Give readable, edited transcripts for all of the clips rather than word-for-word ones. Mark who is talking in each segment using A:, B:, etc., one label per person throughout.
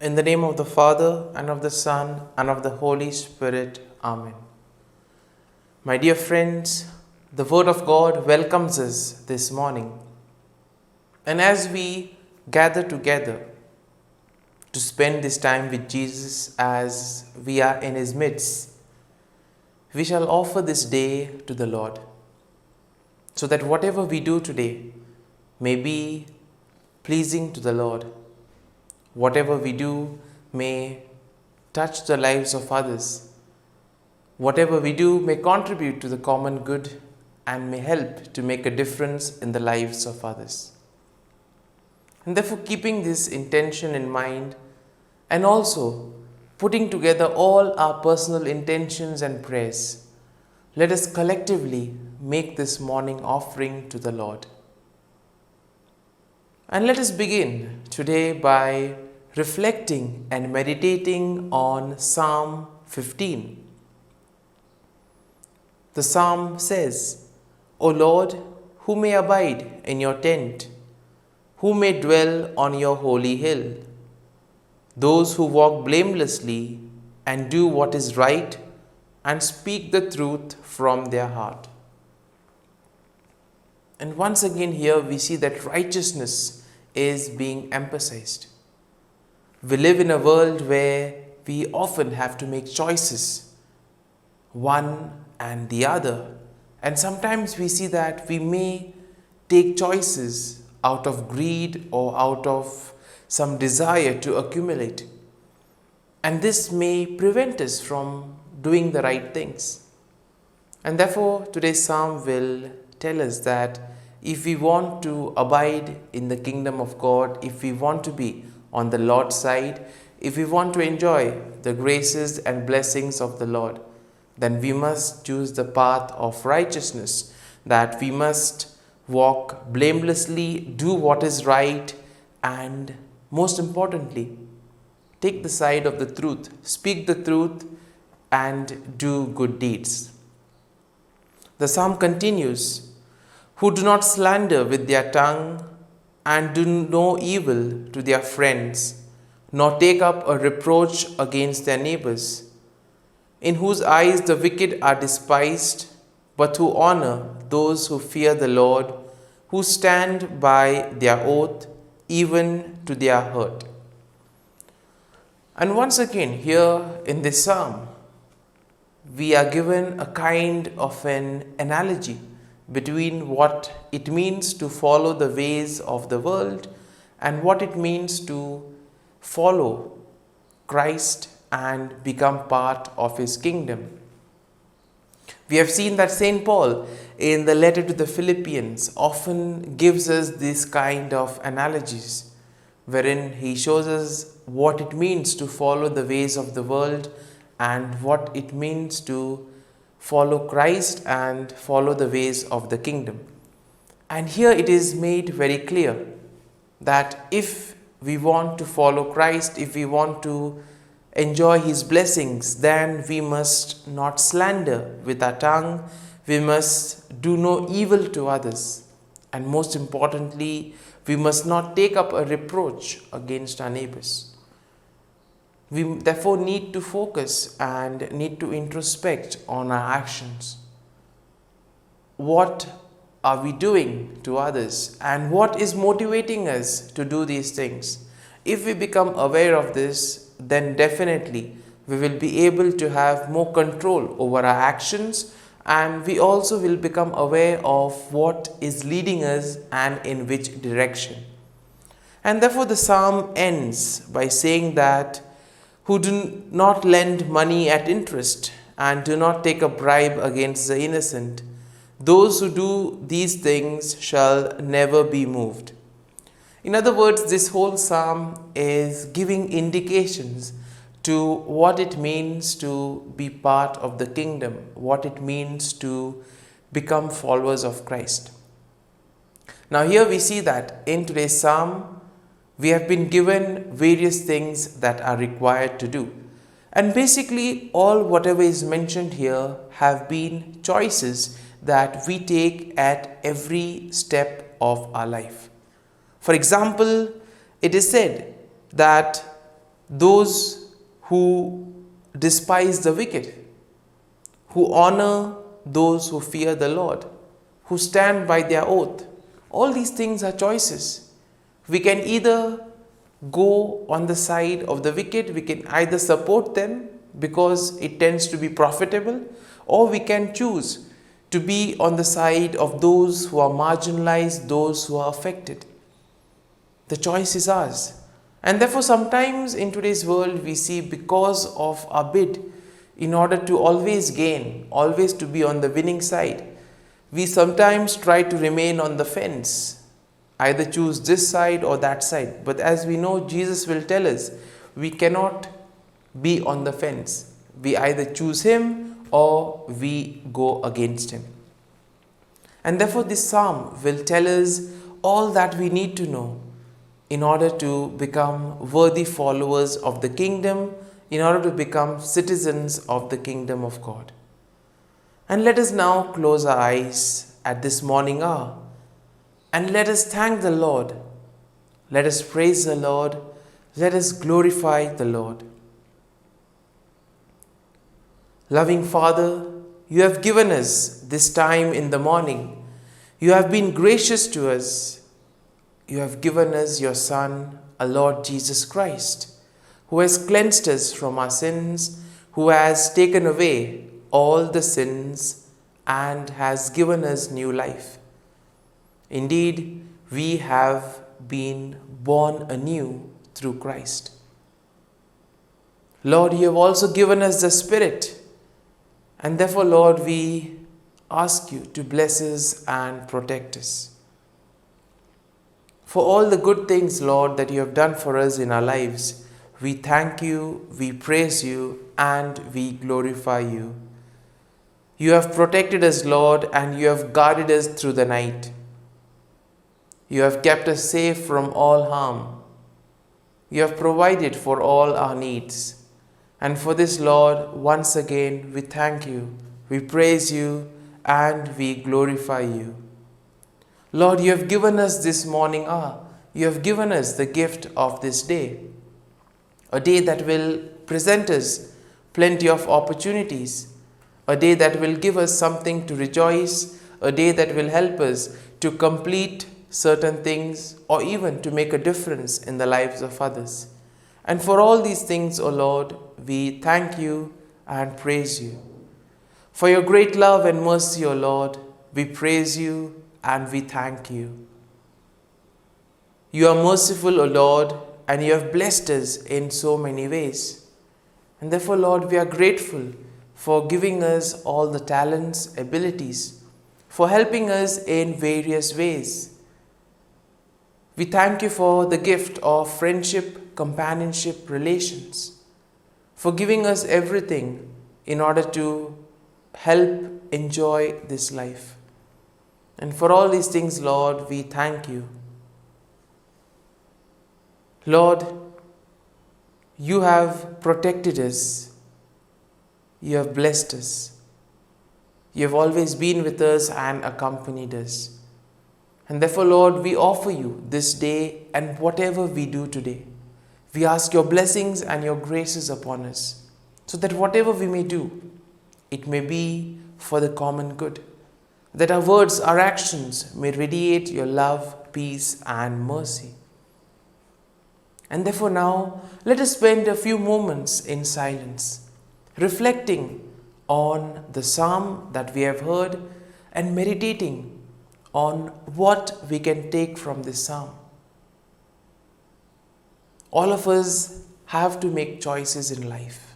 A: In the name of the Father, and of the Son, and of the Holy Spirit. Amen. My dear friends, the Word of God welcomes us this morning. And as we gather together to spend this time with Jesus as we are in His midst, we shall offer this day to the Lord, so that whatever we do today may be pleasing to the Lord. Whatever we do may touch the lives of others. Whatever we do may contribute to the common good and may help to make a difference in the lives of others. And therefore, keeping this intention in mind and also putting together all our personal intentions and prayers, let us collectively make this morning offering to the Lord. And let us begin today by reflecting and meditating on Psalm 15. The psalm says, O Lord, who may abide in your tent? Who may dwell on your holy hill? Those who walk blamelessly and do what is right and speak the truth from their heart. And once again here we see that righteousness is being emphasized. We live in a world where we often have to make choices, one and the other. And sometimes we see that we may take choices out of greed or out of some desire to accumulate. And this may prevent us from doing the right things. And therefore, today's psalm will tell us that if we want to abide in the kingdom of God, if we want to be on the Lord's side, if we want to enjoy the graces and blessings of the Lord, then we must choose the path of righteousness, that we must walk blamelessly, do what is right, and most importantly, take the side of the truth, speak the truth, and do good deeds. The psalm continues, who do not slander with their tongue and do no evil to their friends, nor take up a reproach against their neighbors, in whose eyes the wicked are despised, but who honor those who fear the Lord, who stand by their oath, even to their hurt. And once again, here in this psalm, we are given a kind of an analogy between what it means to follow the ways of the world and what it means to follow Christ and become part of His kingdom. We have seen that St. Paul in the letter to the Philippians often gives us this kind of analogies, wherein he shows us what it means to follow the ways of the world and what it means to follow Christ and follow the ways of the kingdom. And here it is made very clear that if we want to follow Christ, if we want to enjoy His blessings, then we must not slander with our tongue, we must do no evil to others, and most importantly, we must not take up a reproach against our neighbors. We therefore need to focus and need to introspect on our actions. What are we doing to others and what is motivating us to do these things? If we become aware of this, then definitely we will be able to have more control over our actions, and we also will become aware of what is leading us and in which direction. And therefore the psalm ends by saying that who do not lend money at interest and do not take a bribe against the innocent, those who do these things shall never be moved. In other words, this whole psalm is giving indications to what it means to be part of the kingdom, what it means to become followers of Christ. Now here we see that in today's psalm, we have been given various things that are required to do. And basically, whatever is mentioned here have been choices that we take at every step of our life. For example, it is said that those who despise the wicked, who honor those who fear the Lord, who stand by their oath. All these things are choices. We can either go on the side of the wicked, we can either support them because it tends to be profitable, or we can choose to be on the side of those who are marginalized, those who are affected. The choice is ours. And therefore, sometimes in today's world, we see because of our bid, in order to always gain, always to be on the winning side, we sometimes try to remain on the fence, either choose this side or that side. But as we know, Jesus will tell us, we cannot be on the fence. We either choose Him or we go against Him. And therefore, this psalm will tell us all that we need to know in order to become worthy followers of the kingdom, in order to become citizens of the kingdom of God. And let us now close our eyes at this morning hour and let us thank the Lord. Let us praise the Lord. Let us glorify the Lord. Loving Father, you have given us this time in the morning. You have been gracious to us. You have given us your Son, our Lord Jesus Christ, who has cleansed us from our sins, who has taken away all the sins and has given us new life. Indeed, we have been born anew through Christ. Lord, you have also given us the Spirit, and therefore, Lord, we ask you to bless us and protect us. For all the good things, Lord, that you have done for us in our lives, we thank you, we praise you, and we glorify you. You have protected us, Lord, and you have guarded us through the night. You have kept us safe from all harm. You have provided for all our needs. And for this, Lord, once again, we thank you, we praise you, and we glorify you. Lord, you have given us this morning hour. You have given us the gift of this day. A day that will present us plenty of opportunities. A day that will give us something to rejoice. A day that will help us to complete certain things or even to make a difference in the lives of others. And for all these things, O Lord, we thank you and praise you. For your great love and mercy, O Lord, we praise you and we thank you. You are merciful, O Lord, and you have blessed us in so many ways. And therefore, Lord, we are grateful for giving us all the talents, abilities, for helping us in various ways. We thank you for the gift of friendship, companionship, relations, for giving us everything in order to help enjoy this life. And for all these things, Lord, we thank you. Lord, you have protected us. You have blessed us. You have always been with us and accompanied us. And therefore, Lord, we offer you this day and whatever we do today. We ask your blessings and your graces upon us, so that whatever we may do, it may be for the common good. That our words, our actions may radiate your love, peace, and mercy. And therefore now, let us spend a few moments in silence, reflecting on the psalm that we have heard and meditating on what we can take from this psalm. All of us have to make choices in life.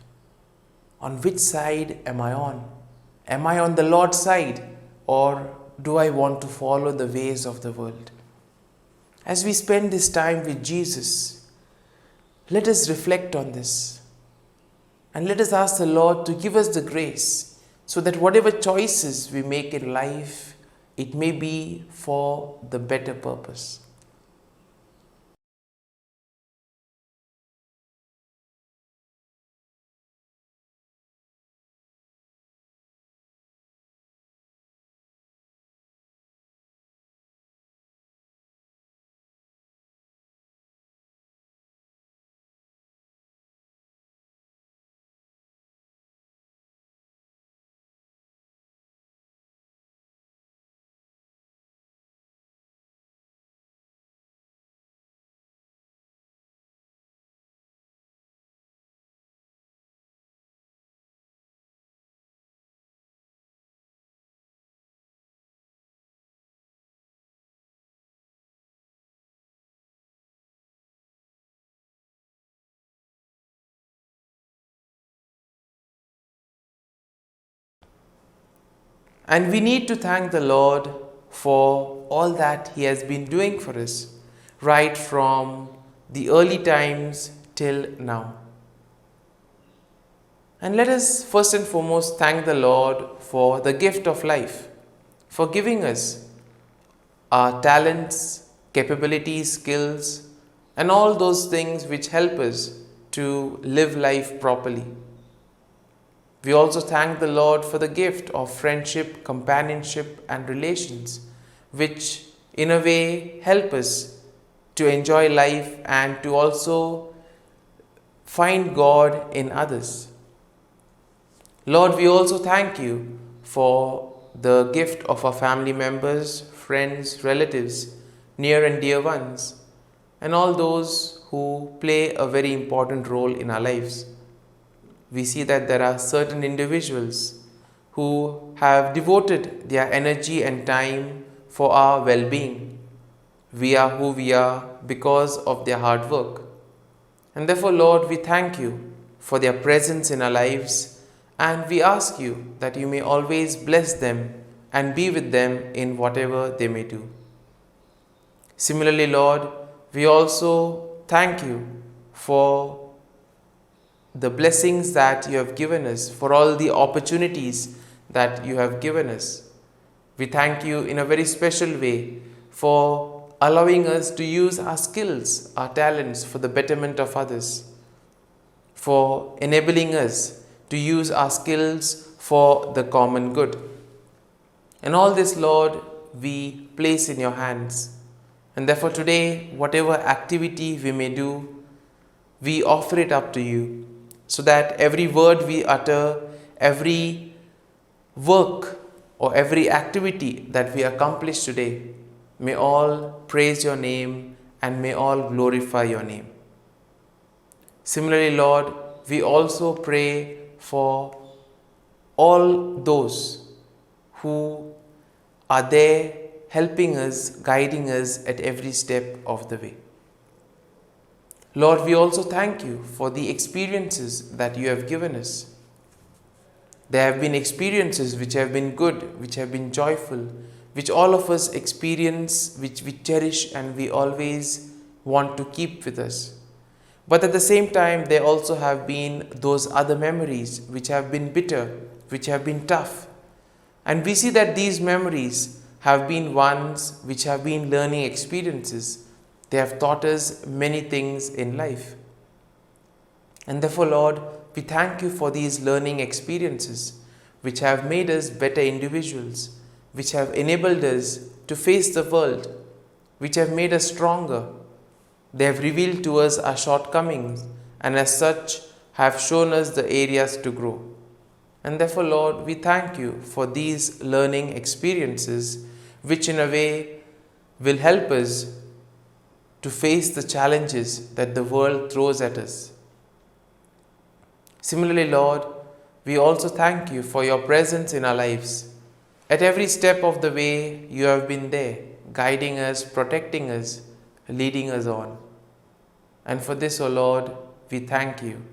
A: On which side am I on? Am I on the Lord's side, or do I want to follow the ways of the world? As we spend this time with Jesus, let us reflect on this. And let us ask the Lord to give us the grace so that whatever choices we make in life, it may be for the better purpose. And we need to thank the Lord for all that He has been doing for us, right from the early times till now. And let us first and foremost thank the Lord for the gift of life, for giving us our talents, capabilities, skills, and all those things which help us to live life properly. We also thank the Lord for the gift of friendship, companionship, and relations, which in a way help us to enjoy life and to also find God in others. Lord, we also thank you for the gift of our family members, friends, relatives, near and dear ones, and all those who play a very important role in our lives. We see that there are certain individuals who have devoted their energy and time for our well-being. We are who we are because of their hard work. And therefore, Lord, we thank you for their presence in our lives, and we ask you that you may always bless them and be with them in whatever they may do. Similarly, Lord, we also thank you for the blessings that you have given us, for all the opportunities that you have given us. We thank you in a very special way for allowing us to use our skills, our talents for the betterment of others, for enabling us to use our skills for the common good. And all this, Lord, we place in your hands. And therefore today, whatever activity we may do, we offer it up to you, so that every word we utter, every work or every activity that we accomplish today, may all praise your name and may all glorify your name. Similarly, Lord, we also pray for all those who are there helping us, guiding us at every step of the way. Lord, we also thank you for the experiences that you have given us. There have been experiences which have been good, which have been joyful, which all of us experience, which we cherish and we always want to keep with us. But at the same time, there also have been those other memories which have been bitter, which have been tough. And we see that these memories have been ones which have been learning experiences. They have taught us many things in life. And therefore, Lord, we thank you for these learning experiences which have made us better individuals, which have enabled us to face the world, which have made us stronger. They have revealed to us our shortcomings and as such have shown us the areas to grow. And therefore, Lord, we thank you for these learning experiences which in a way will help us to face the challenges that the world throws at us. Similarly, Lord, we also thank you for your presence in our lives. At every step of the way, you have been there, guiding us, protecting us, leading us on. And for this, O Lord, we thank you.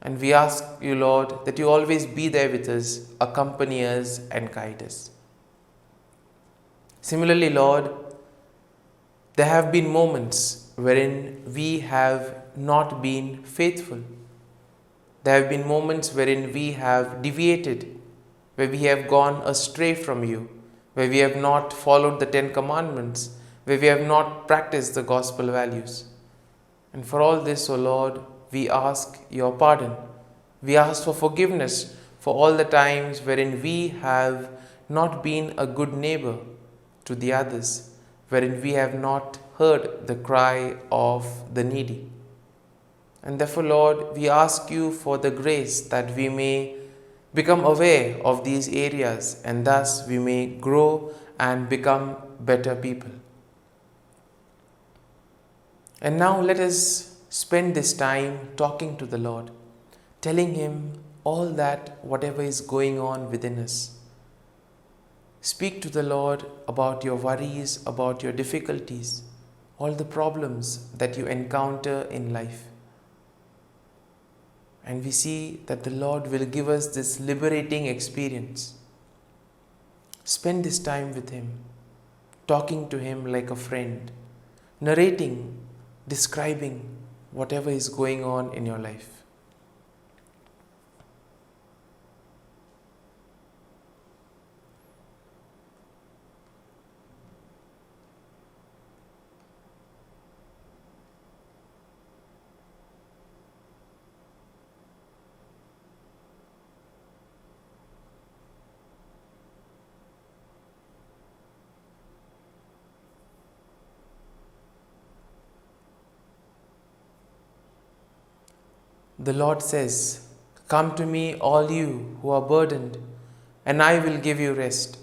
A: And we ask you, Lord, that you always be there with us, accompany us and guide us. Similarly, Lord, there have been moments wherein we have not been faithful. There have been moments wherein we have deviated, where we have gone astray from you, where we have not followed the 10 commandments, where we have not practiced the gospel values. And for all this, O Lord, we ask your pardon. We ask for forgiveness for all the times wherein we have not been a good neighbor to the others, wherein we have not heard the cry of the needy. And therefore, Lord, we ask you for the grace that we may become aware of these areas and thus we may grow and become better people. And now let us spend this time talking to the Lord, telling Him all that whatever is going on within us. Speak to the Lord about your worries, about your difficulties, all the problems that you encounter in life. And we see that the Lord will give us this liberating experience. Spend this time with Him, talking to Him like a friend, narrating, describing whatever is going on in your life. The Lord says, "Come to me, all you who are burdened, and I will give you rest."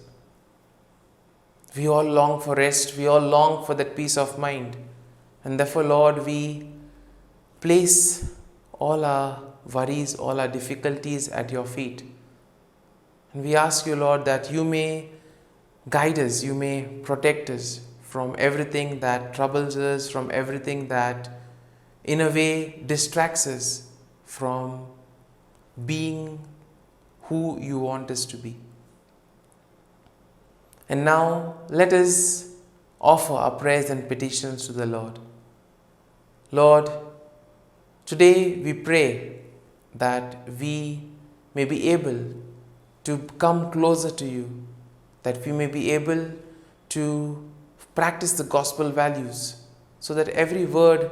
A: We all long for rest. We all long for that peace of mind. And therefore, Lord, we place all our worries, all our difficulties at your feet. And we ask you, Lord, that you may guide us, you may protect us from everything that troubles us, from everything that in a way distracts us from being who you want us to be. And now let us offer our prayers and petitions to the Lord. Lord, today we pray that we may be able to come closer to you, that we may be able to practice the gospel values, so that every word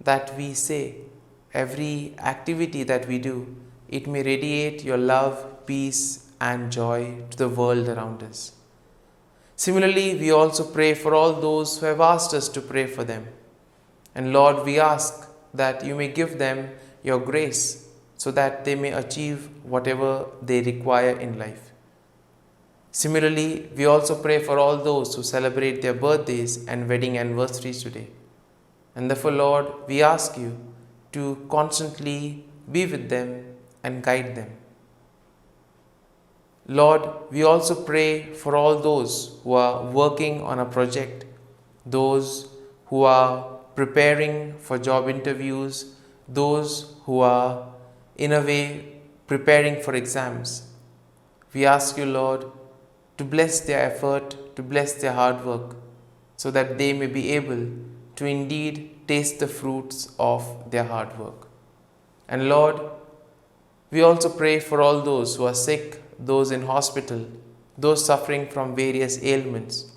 A: that we say, every activity that we do, it may radiate your love, peace, and joy to the world around us. Similarly, we also pray for all those who have asked us to pray for them. And Lord, we ask that you may give them your grace so that they may achieve whatever they require in life. Similarly, we also pray for all those who celebrate their birthdays and wedding anniversaries today. And therefore, Lord, we ask you to constantly be with them and guide them. Lord, we also pray for all those who are working on a project, those who are preparing for job interviews, those who are in a way preparing for exams. We ask you, Lord, to bless their effort, to bless their hard work, so that they may be able to indeed taste the fruits of their hard work. And Lord, we also pray for all those who are sick, those in hospital, those suffering from various ailments.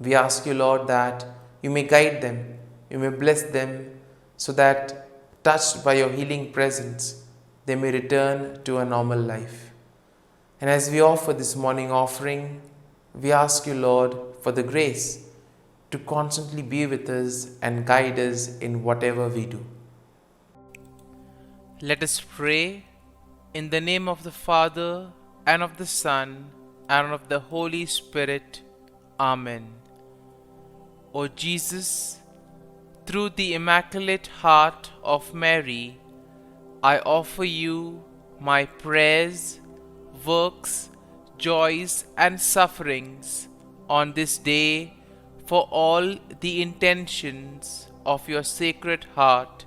A: We ask you, Lord, that you may guide them, you may bless them, so that, touched by your healing presence, they may return to a normal life. And as we offer this morning offering, we ask you, Lord, for the grace to constantly be with us and guide us in whatever we do. Let us pray in the name of the Father, and of the Son, and of the Holy Spirit. Amen. O Jesus, through the Immaculate Heart of Mary, I offer you my prayers, works, joys, and sufferings on this day for all the intentions of your Sacred Heart,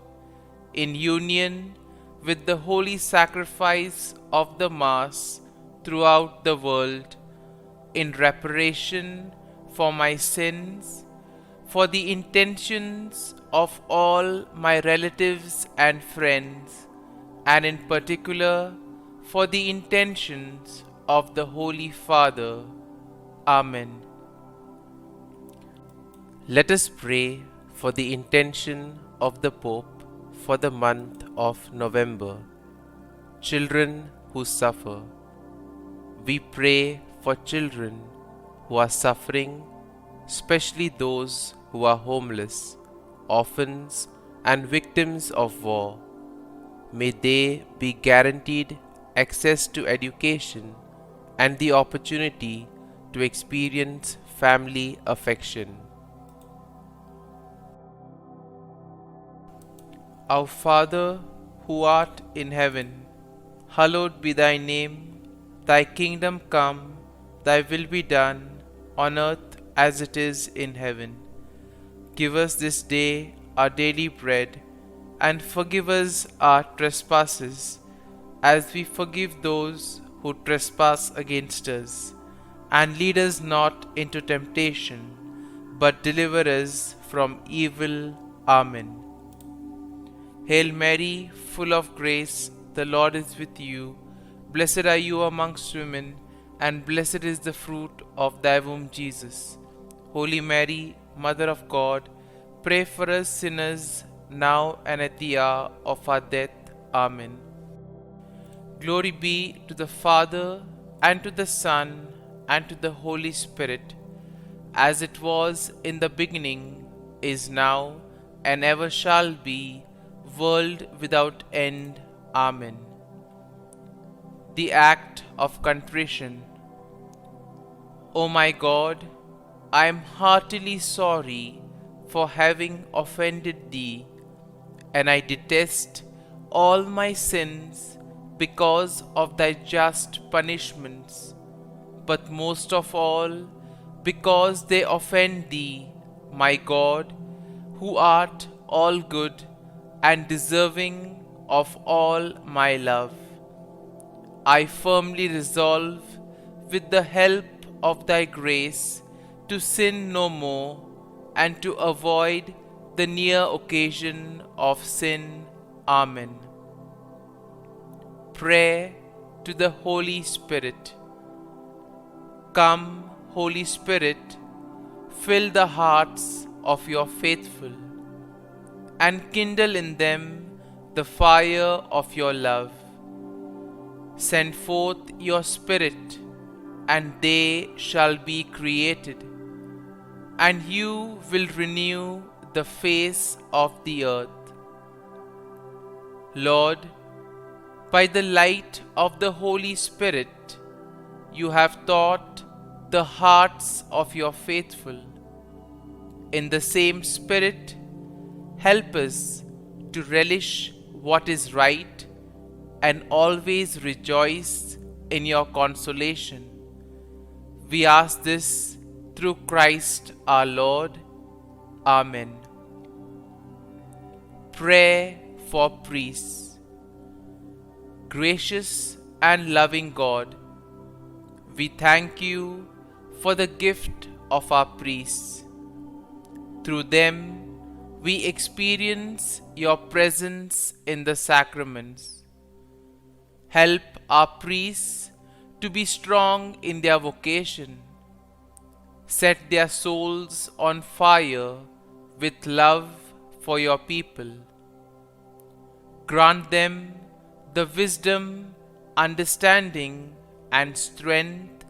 A: in union with the holy sacrifice of the Mass throughout the world, in reparation for my sins, for the intentions of all my relatives and friends, and in particular for the intentions of the Holy Father. Amen. Let us pray for the intention of the Pope for the month of November. Children who suffer. We pray for children who are suffering, especially those who are homeless, orphans, and victims of war. May they be guaranteed access to education and the opportunity to experience family affection. Our Father, who art in heaven, hallowed be thy name. Thy kingdom come, thy will be done, on earth as it is in heaven. Give us this day our daily bread, and forgive us our trespasses, as we forgive those who trespass against us. And lead us not into temptation, but deliver us from evil. Amen. Hail Mary, full of grace, the Lord is with you. Blessed are you amongst women, and blessed is the fruit of thy womb, Jesus. Holy Mary, Mother of God, pray for us sinners, now and at the hour of our death. Amen. Glory be to the Father, and to the Son, and to the Holy Spirit, as it was in the beginning, is now, and ever shall be, world without end. Amen. The Act of Contrition. O my God, I am heartily sorry for having offended Thee, and I detest all my sins because of Thy just punishments, but most of all because they offend Thee, my God, who art all good and deserving of all my love. I firmly resolve, with the help of Thy grace, to sin no more, and to avoid the near occasion of sin. Amen. Prayer to the Holy Spirit. Come, Holy Spirit, fill the hearts of your faithful, and kindle in them the fire of your love. Send forth your Spirit, and they shall be created, and you will renew the face of the earth. Lord, by the light of the Holy Spirit, you have taught the hearts of your faithful. In the same Spirit, help us to relish what is right and always rejoice in your consolation. We ask this through Christ our Lord. Amen. Prayer for priests. Gracious and loving God, we thank you for the gift of our priests. Through them, we experience your presence in the sacraments. Help our priests to be strong in their vocation. Set their souls on fire with love for your people. Grant them the wisdom, understanding, and strength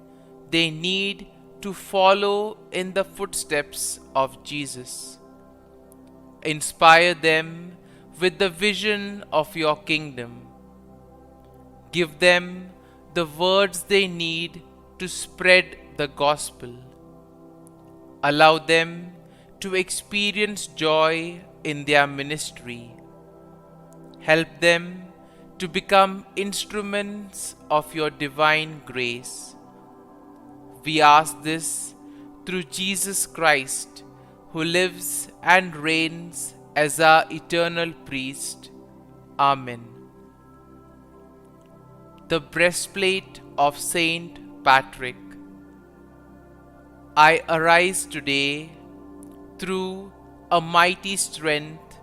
A: they need to follow in the footsteps of Jesus. Inspire them with the vision of your kingdom. Give them the words they need to spread the gospel. Allow them to experience joy in their ministry. Help them to become instruments of your divine grace. We ask this through Jesus Christ, who lives and reigns as our eternal priest. Amen. The breastplate of Saint Patrick. I arise today through a mighty strength,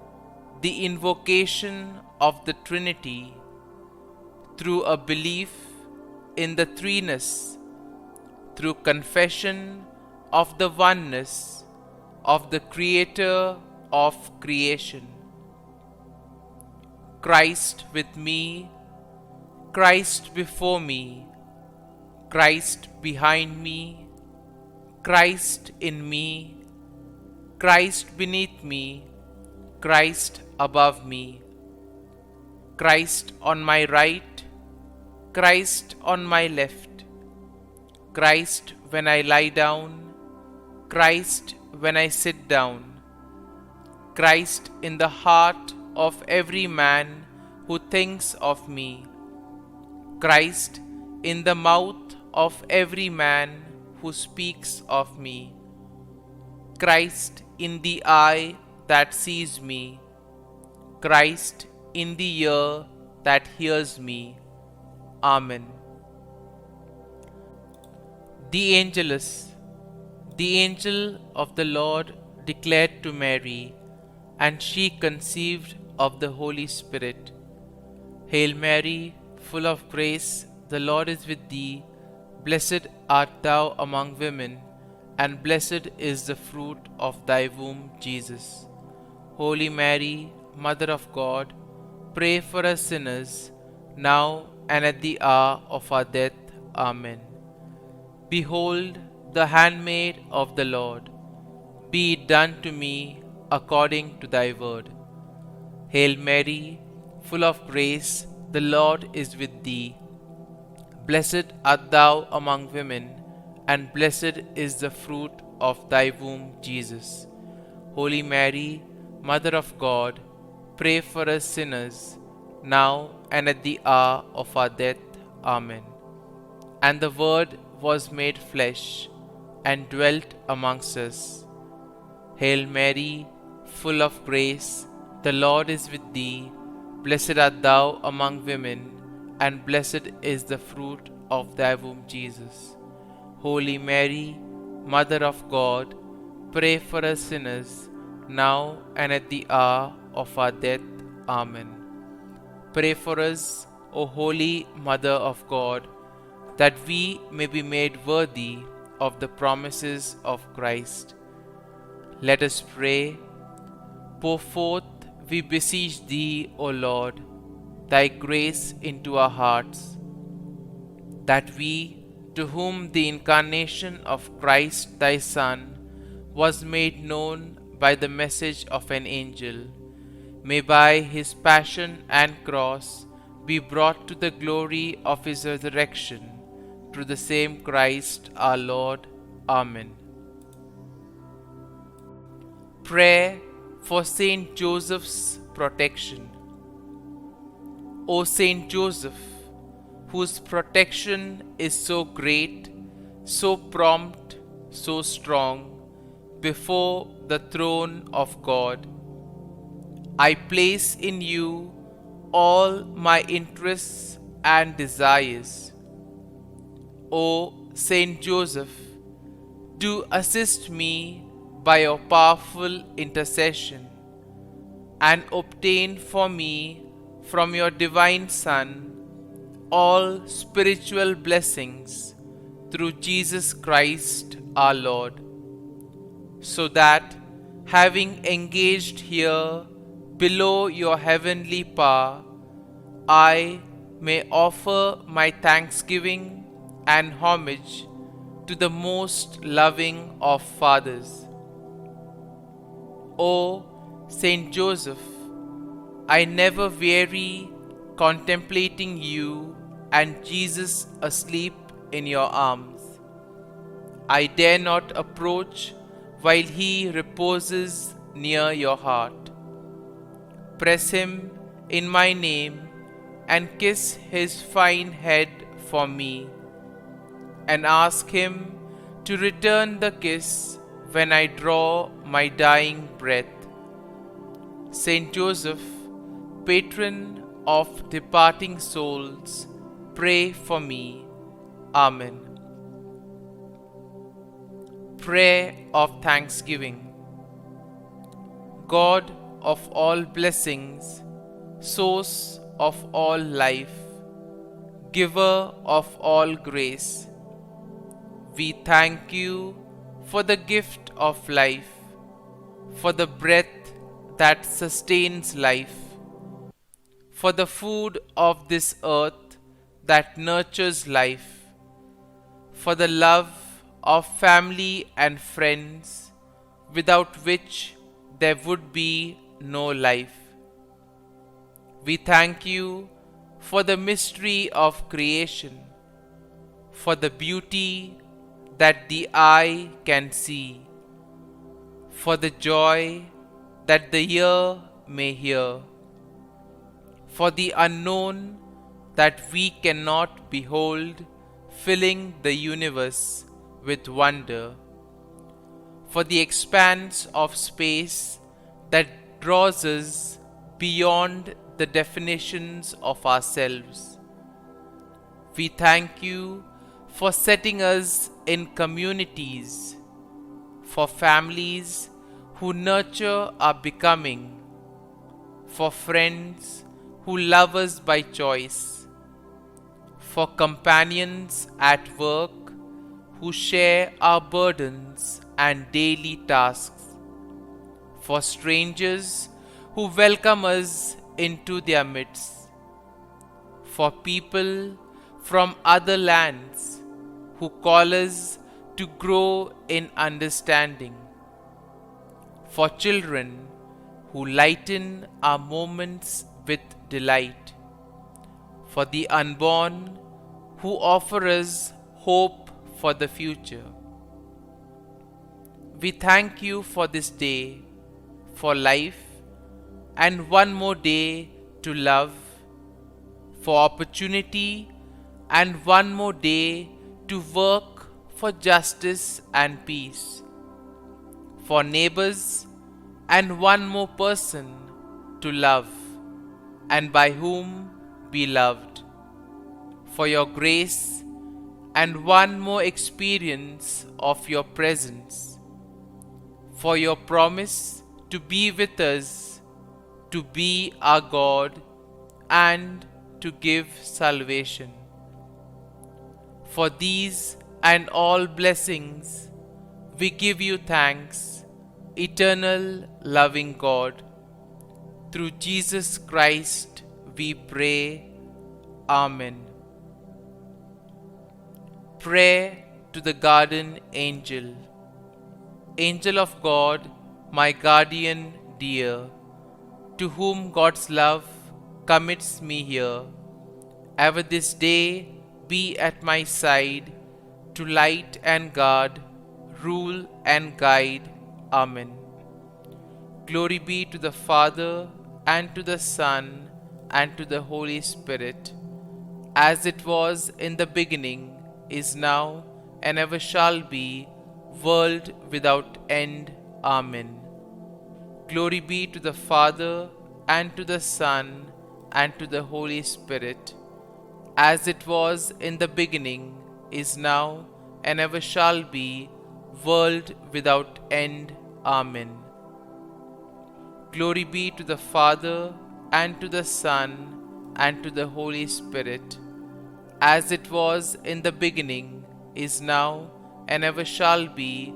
A: the invocation of the Trinity, through a belief in the threeness, through confession of the oneness of the Creator of creation. Christ with me, Christ before me, Christ behind me, Christ in me, Christ beneath me, Christ above me, Christ on my right, Christ on my left, Christ when I lie down, Christ when I sit down, Christ in the heart of every man who thinks of me, Christ in the mouth of every man who speaks of me, Christ in the eye that sees me, Christ in the ear that hears me. Amen.
B: The Angelus. The angel of the Lord declared to Mary, and she conceived of the Holy Spirit. Hail Mary, full of grace, the Lord is with thee. Blessed art thou among women, and blessed is the fruit of thy womb, Jesus. Holy Mary, Mother of God, pray for us sinners, now and at the hour of our death. Amen. Behold, the handmaid of the Lord. Be it done to me according to thy word. Hail Mary, full of grace, the Lord is with thee. Blessed art thou among women, and blessed is the fruit of thy womb, Jesus. Holy Mary, Mother of God, pray for us sinners, now and at the hour of our death. Amen. And the Word was made flesh, and dwelt amongst us. Hail Mary, full of grace, the Lord is with thee. Blessed art thou among women, and blessed is the fruit of thy womb, Jesus. Holy Mary, Mother of God, pray for us sinners, now and at the hour of our death. Amen. Pray for us, O Holy Mother of God, that we may be made worthy of the promises of Christ. Let us pray. Pour forth, we beseech thee, O Lord, thy grace into our hearts, that we, to whom the incarnation of Christ thy Son was made known by the message of an angel, may by his passion and cross be brought to the glory of his resurrection, through the same Christ our Lord. Amen. Prayer for Saint Joseph's protection. O Saint Joseph, whose protection is so great, so prompt, so strong, before the throne of God, I place in you all my interests and desires. O Saint Joseph, do assist me by your powerful intercession, and obtain for me from your divine Son all spiritual blessings through Jesus Christ our Lord, so that, having engaged here below your heavenly power, I may offer my thanksgiving and homage to the most loving of fathers. O Saint Joseph, I never weary contemplating you and Jesus asleep in your arms. I dare not approach while he reposes near your heart. Press him in my name and kiss his fine head for me, and ask him to return the kiss when I draw my dying breath. Saint Joseph, patron of departing souls, pray for me. Amen. Prayer of Thanksgiving. God of all blessings, source of all life, giver of all grace, we thank you for the gift of life, for the breath that sustains life, for the food of this earth that nurtures life, for the love of family and friends, without which there would be no life. We thank you for the mystery of creation, for the beauty that the eye can see, for the joy that the ear may hear, for the unknown that we cannot behold, filling the universe with wonder, for the expanse of space that draws us beyond the definitions of ourselves. We thank you for setting us in communities, for families who nurture our becoming, for friends who love us by choice, for companions at work who share our burdens and daily tasks, for strangers who welcome us into their midst, for people from other lands who call us to grow in understanding, for children who lighten our moments with delight, for the unborn who offer us hope for the future. We thank you for this day, for life, and one more day to love, for opportunity and one more day to work for justice and peace, for neighbors and one more person to love and by whom be loved, for your grace and one more experience of your presence, for your promise to be with us, to be our God and to give salvation. For these and all blessings we give you thanks, eternal loving God. Through Jesus Christ we pray. Amen. Prayer to the Guardian Angel. Angel of God, my guardian dear, to whom God's love commits me here, ever this day be at my side, to light and guard, rule and guide. Amen. Glory be to the Father, and to the Son, and to the Holy Spirit, as it was in the beginning, is now, and ever shall be, world without end. Amen. Glory be to the Father, and to the Son, and to the Holy Spirit, as it was in the beginning, is now, and ever shall be, world without end. Amen. Glory be to the Father, and to the Son, and to the Holy Spirit, as it was in the beginning, is now, and ever shall be,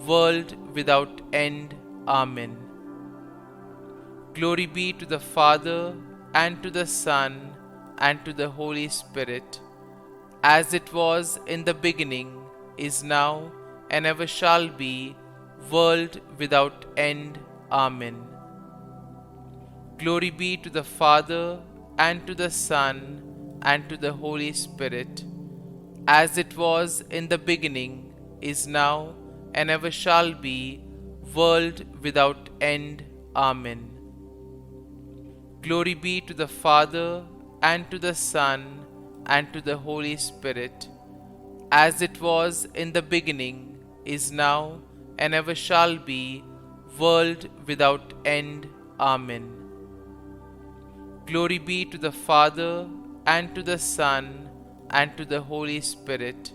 B: world without end. Amen. Glory be to the Father, and to the Son, and to the Holy Spirit, as it was in the beginning, is now, and ever shall be, world without end. Amen. Glory be to the Father, and to the Son, and to the Holy Spirit, as it was in the beginning, is now, and ever shall be, world without end. Amen. Glory be to the Father, and to the Son, and to the Holy Spirit, as it was in the beginning, is now, and ever shall be, world without end. Amen. Glory be to the Father, and to the Son, and to the Holy Spirit,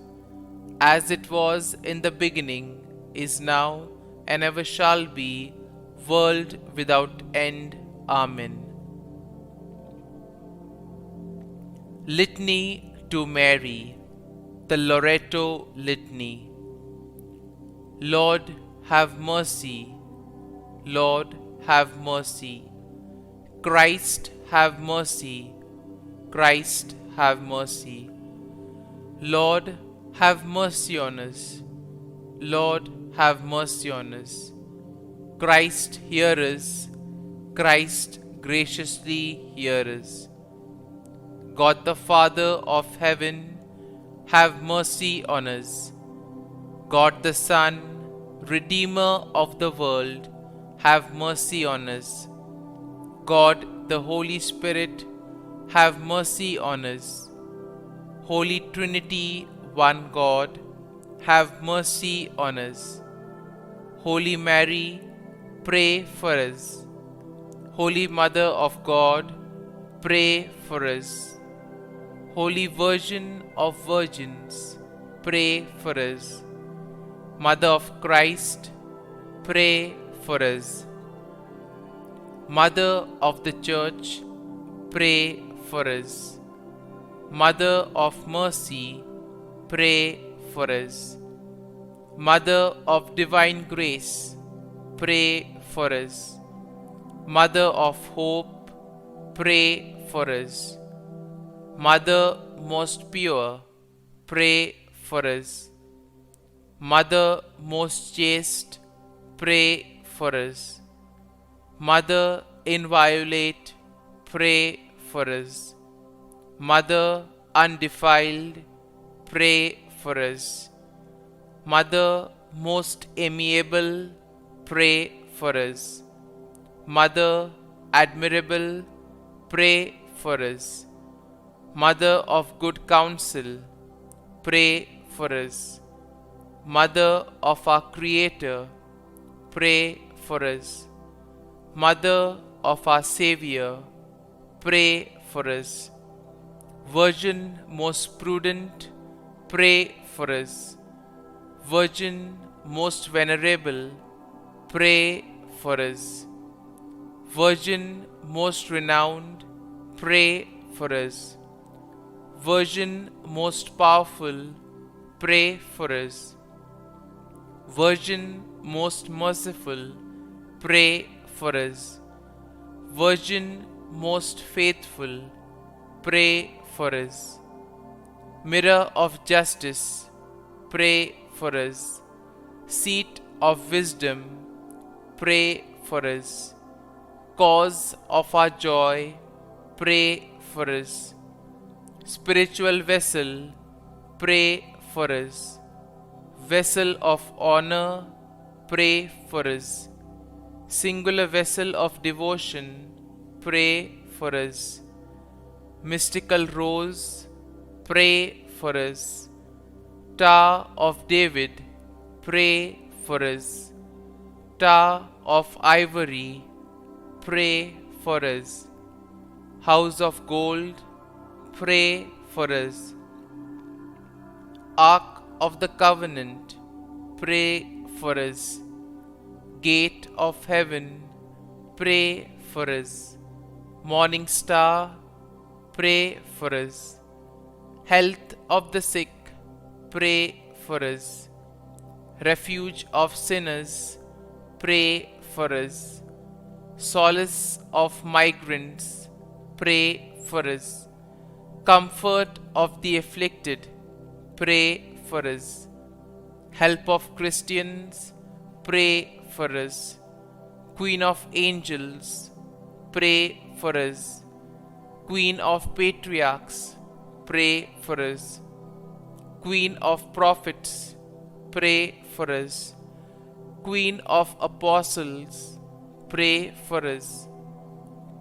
B: as it was in the beginning, is now, and ever shall be, world without end. Amen. Litany to Mary, the LORETO Litany. Lord, have mercy. Lord, have mercy. Christ, have mercy. Christ, have mercy. Lord, have mercy on us. Lord, have mercy on us. Christ, hear us. Christ, graciously hear us. God the Father of heaven, have mercy on us. God the Son, Redeemer of the world, have mercy on us. God the Holy Spirit, have mercy on us. Holy Trinity, one God, have mercy on us. Holy Mary, pray for us. Holy Mother of God, pray for us. Holy Virgin of Virgins, pray for us. Mother of Christ, pray for us. Mother of the Church, pray for us. Mother of Mercy, pray for us. Mother of Divine Grace, pray for us. Mother of Hope, pray for us. Mother most pure, pray for us. Mother most chaste, pray for us. Mother inviolate, pray for us. Mother undefiled, pray for us. Mother most amiable, pray for us. Mother admirable, pray for us. Mother of good counsel, pray for us. Mother of our Creator, pray for us. Mother of our Xavier, pray for us. Virgin most prudent, pray for us. Virgin most venerable, pray for us. Virgin most renowned, pray for us. Virgin most powerful, pray for us. Virgin most merciful, pray for us. Virgin most faithful, pray for us. Mirror of justice, pray for us. Seat of wisdom, pray for us. Cause of our joy, pray for us. Spiritual vessel, pray for us. Vessel of honor, pray for us. Singular vessel of devotion, pray for us. Mystical rose, pray for us. Tower of David, pray for us. Tower of ivory, pray for us. House of gold, pray for us. Ark of the covenant, pray for us. Gate of heaven, pray for us. Morning star, pray for us. Health of the sick, pray for us. Refuge of sinners, pray for us. Solace of migrants, pray for us. Comfort of the afflicted, pray for us. Help of Christians, pray for us. Queen of angels, pray for us. Queen of patriarchs, pray for us. Queen of prophets, pray for us. Queen of apostles, pray for us.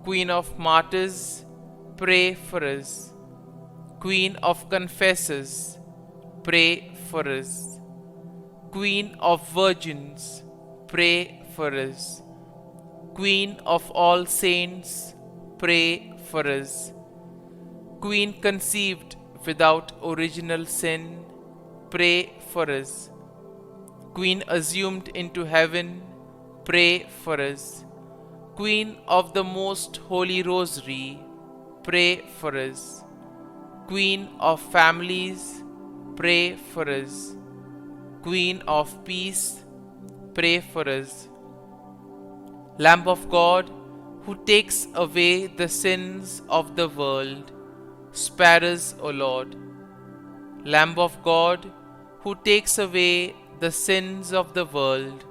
B: Queen of martyrs, pray for us. Queen of confessors, pray for us. Queen of virgins, pray for us. Queen of all saints, pray for us. Queen conceived without original sin, pray for us. Queen assumed into heaven, pray for us. Queen of the most holy rosary, pray for us. Queen of families, pray for us. Queen of peace, pray for us. Lamb of God, who takes away the sins of the world, spare us, O Lord. Lamb of God, who takes away the sins of the world,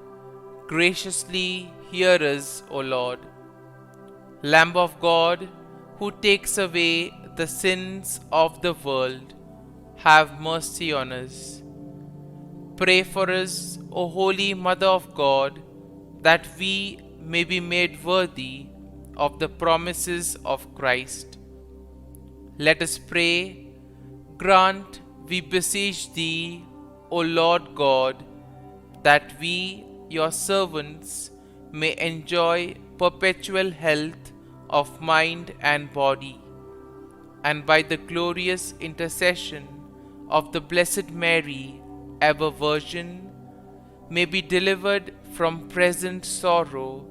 B: graciously hear us, O Lord. Lamb of God, who takes away the sins of the world, have mercy on us. Pray for us, O Holy Mother of God, that we may be made worthy of the promises of Christ. Let us pray. Grant, we beseech Thee, O Lord God, that we, Your servants, may enjoy perpetual health of mind and body, and by the glorious intercession of the Blessed Mary, ever Virgin, may be delivered from present sorrow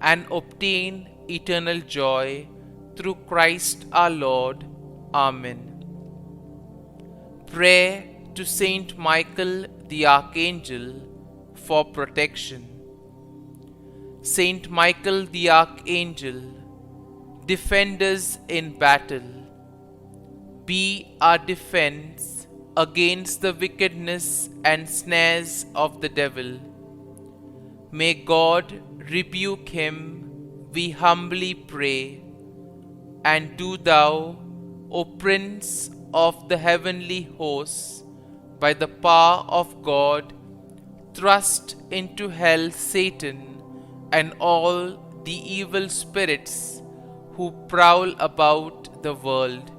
B: and obtain eternal joy through Christ our Lord. Amen. Prayer to Saint Michael the Archangel for protection. Saint Michael the Archangel, defend us in battle. Be our defense against the wickedness and snares of the devil. May God rebuke him, we humbly pray. And do thou, O Prince of the heavenly hosts, by the power of God, thrust into hell Satan and all the evil spirits who prowl about the world,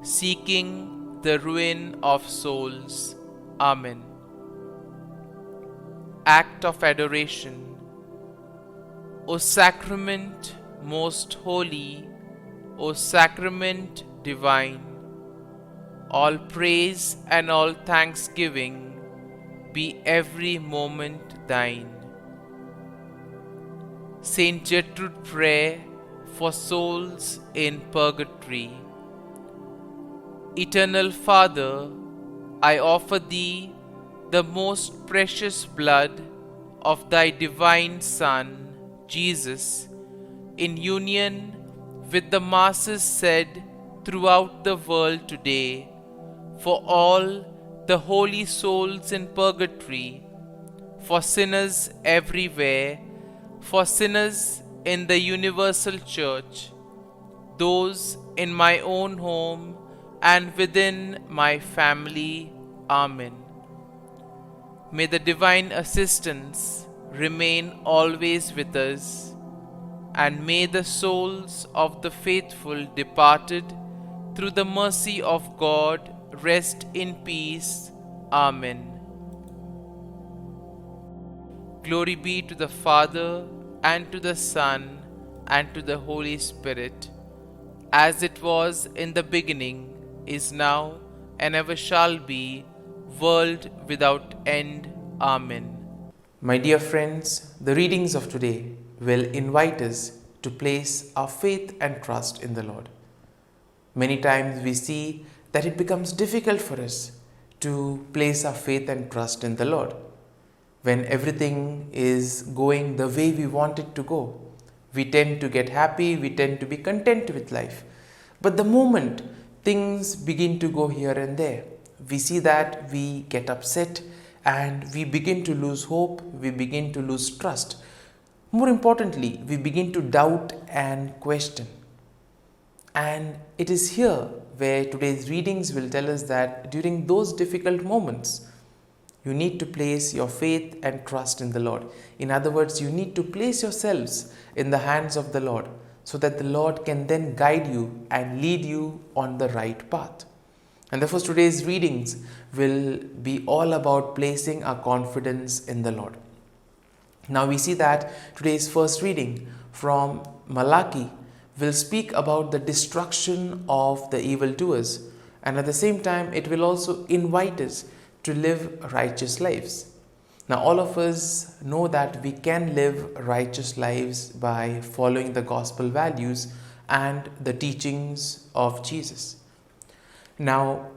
B: seeking the ruin of souls. Amen. Act of Adoration. O Sacrament most holy, O Sacrament divine, all praise and all thanksgiving be every moment thine. Saint Gertrude prayer for souls in purgatory. Eternal Father, I offer Thee the most precious blood of Thy divine Son, Jesus, in union with the masses said throughout the world today, for all the holy souls in purgatory, for sinners everywhere, for sinners in the universal church, those in my own home and within my family. Amen. May the divine assistance remain always with us, and may the souls of the faithful departed through the mercy of God rest in peace. Amen. Glory be to the Father, and to the Son, and to the Holy Spirit, as it was in the beginning, is now, and ever shall be, world without end. Amen.
A: My dear friends, the readings of today will invite us to place our faith and trust in the Lord. Many times we see that it becomes difficult for us to place our faith and trust in the Lord. When everything is going the way we want it to go, we tend to get happy, we tend to be content with life. But the moment things begin to go here and there, we see that we get upset and we begin to lose hope, we begin to lose trust. More importantly, we begin to doubt and question. And it is here where today's readings will tell us that during those difficult moments, you need to place your faith and trust in the Lord. In other words, you need to place yourselves in the hands of the Lord so that the Lord can then guide you and lead you on the right path. And therefore, today's readings will be all about placing our confidence in the Lord. Now we see that today's first reading from Malachi will speak about the destruction of the evildoers, and at the same time it will also invite us to live righteous lives. Now all of us know that we can live righteous lives by following the gospel values and the teachings of Jesus. Now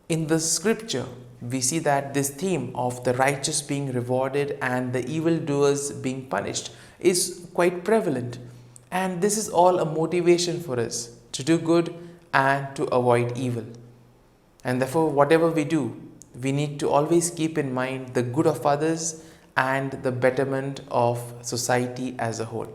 A: in the scripture we see that this theme of the righteous being rewarded and the evildoers being punished is quite prevalent, and this is all a motivation for us to do good and to avoid evil. And therefore whatever we do, we need to always keep in mind the good of others and the betterment of society as a whole.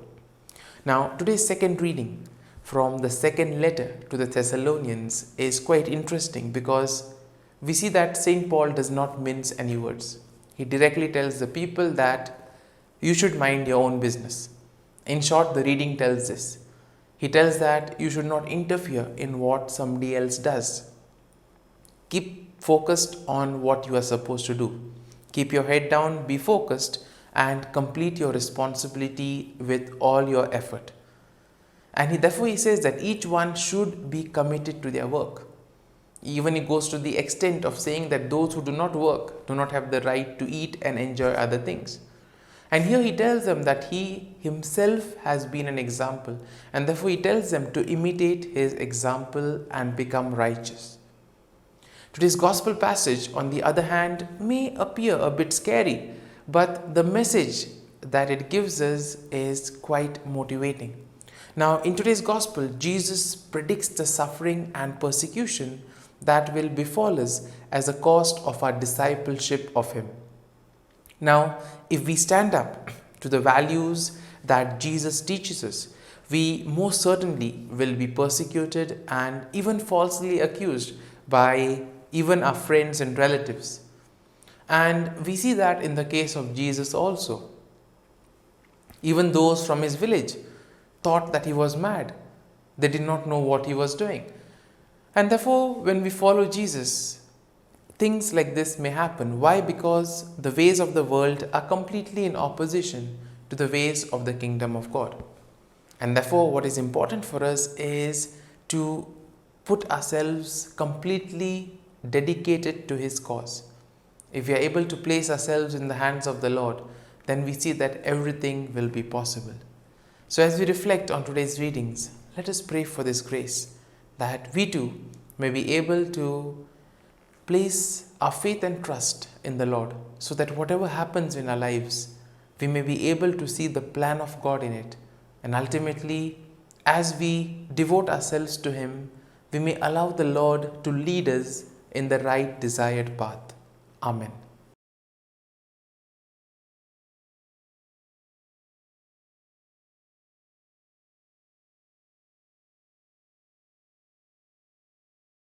A: Now today's second reading from the second letter to the Thessalonians is quite interesting, because we see that St. Paul does not mince any words. He directly tells the people that you should mind your own business. In short, the reading tells this. He tells that you should not interfere in what somebody else does. Keep focused on what you are supposed to do. Keep your head down, be focused, and complete your responsibility with all your effort. And therefore he says that each one should be committed to their work. Even he goes to the extent of saying that those who do not work do not have the right to eat and enjoy other things. And here he tells them that he himself has been an example, and therefore he tells them to imitate his example and become righteous. Today's gospel passage, on the other hand, may appear a bit scary, but the message that it gives us is quite motivating. Now, in today's gospel, Jesus predicts the suffering and persecution that will befall us as a cost of our discipleship of him. Now, if we stand up to the values that Jesus teaches us, we most certainly will be persecuted and even falsely accused by even our friends and relatives. And we see that in the case of Jesus also. Even those from his village thought that he was mad. They did not know what he was doing. And therefore, when we follow Jesus, things like this may happen. Why? Because the ways of the world are completely in opposition to the ways of the kingdom of God. And therefore, what is important for us is to put ourselves completely dedicated to his cause. If we are able to place ourselves in the hands of the Lord, then we see that everything will be possible. So as we reflect on today's readings, let us pray for this grace, that we too may be able to place our faith and trust in the Lord, so that whatever happens in our lives, we may be able to see the plan of God in it. And ultimately, as we devote ourselves to him, we may allow the Lord to lead us in the right desired path. Amen.